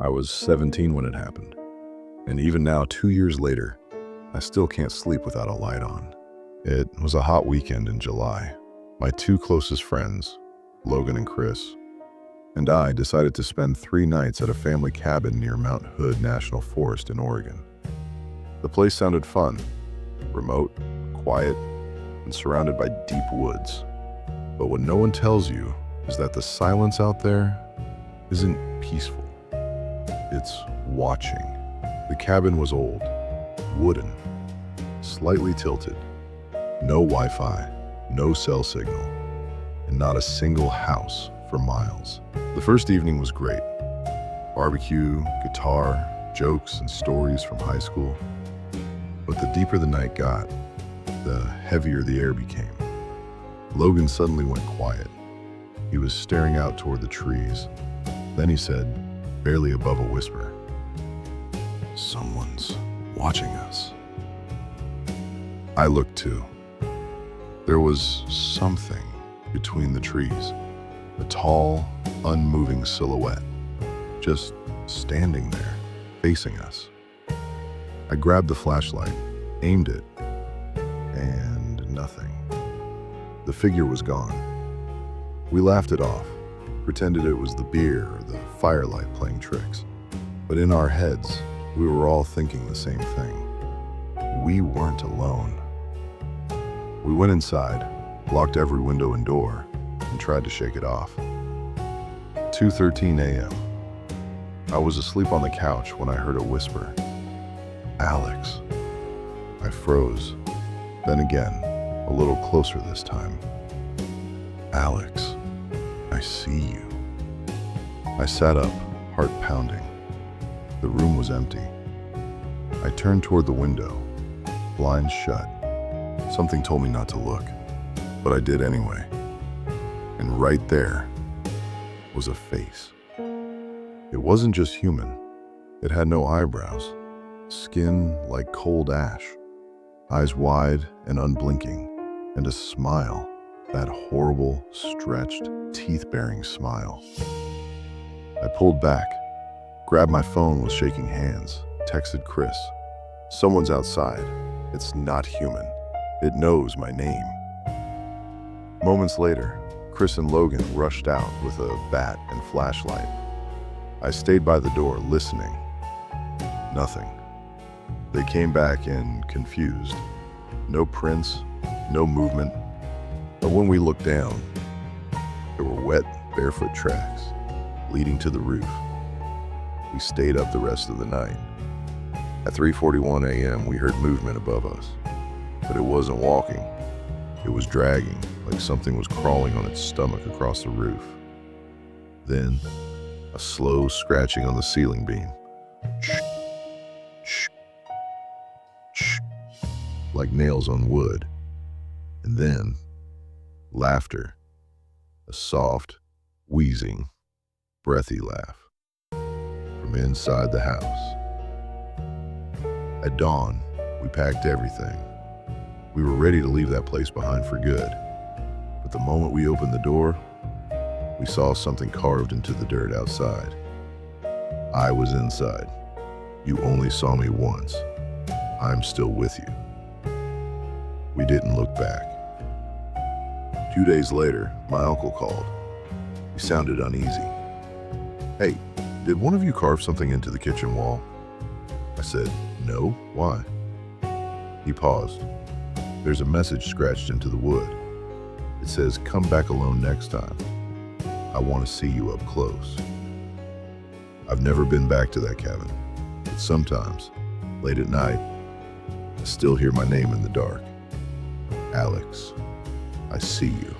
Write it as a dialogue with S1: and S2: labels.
S1: I was 17 when it happened, and even now, 2 years later, I still can't sleep without a light on. It was a hot weekend in July. My two closest friends, Logan and Chris, and I decided to spend 3 nights at a family cabin near Mount Hood National Forest in Oregon. The place sounded fun, remote, quiet, and surrounded by deep woods. But what no one tells you is that the silence out there isn't peaceful. It's watching. The cabin was old, wooden, slightly tilted. No Wi-Fi, no cell signal, and not a single house for miles. The first evening was great. Barbecue, guitar, jokes, and stories from high school. But the deeper the night got, the heavier the air became. Logan suddenly went quiet. He was staring out toward the trees. Then he said, barely above a whisper, "Someone's watching us." I looked too. There was something between the trees, a tall, unmoving silhouette, just standing there, facing us. I grabbed the flashlight, aimed it, and nothing. The figure was gone. We laughed it off, pretended it was the beer or the firelight playing tricks. But in our heads, we were all thinking the same thing. We weren't alone. We went inside, locked every window and door, and tried to shake it off. 2:13 a.m. I was asleep on the couch when I heard a whisper, "Alex." I froze. Then again, a little closer this time. "Alex, I see you." I sat up, heart pounding. The room was empty. I turned toward the window, blinds shut. Something told me not to look, but I did anyway. And right there was a face. It wasn't just human. It had no eyebrows, skin like cold ash, eyes wide and unblinking, and a smile, that horrible, stretched, teeth-baring smile. I pulled back, grabbed my phone with shaking hands, texted Chris, "Someone's outside. It's not human. It knows my name." Moments later, Chris and Logan rushed out with a bat and flashlight. I stayed by the door listening. Nothing. They came back in confused. No prints, no movement. But when we looked down, there were wet, barefoot tracks leading to the roof. We stayed up the rest of the night. At 3:41 a.m., we heard movement above us, but it wasn't walking. It was dragging, like something was crawling on its stomach across the roof. Then, a slow scratching on the ceiling beam. Shh, shh, shh, like nails on wood. And then, laughter. A soft, wheezing, breathy laugh from inside the house. At dawn, we packed everything. We were ready to leave that place behind for good. But the moment we opened the door, we saw something carved into the dirt outside. I was inside. You only saw me once. I'm still with you. We didn't look back. 2 days later, my uncle called. He sounded uneasy. "Hey, did one of you carve something into the kitchen wall?" I said, "No, why?" He paused. "There's a message scratched into the wood. It says, 'Come back alone next time. I want to see you up close.'" I've never been back to that cabin, but sometimes, late at night, I still hear my name in the dark. "Alex, I see you."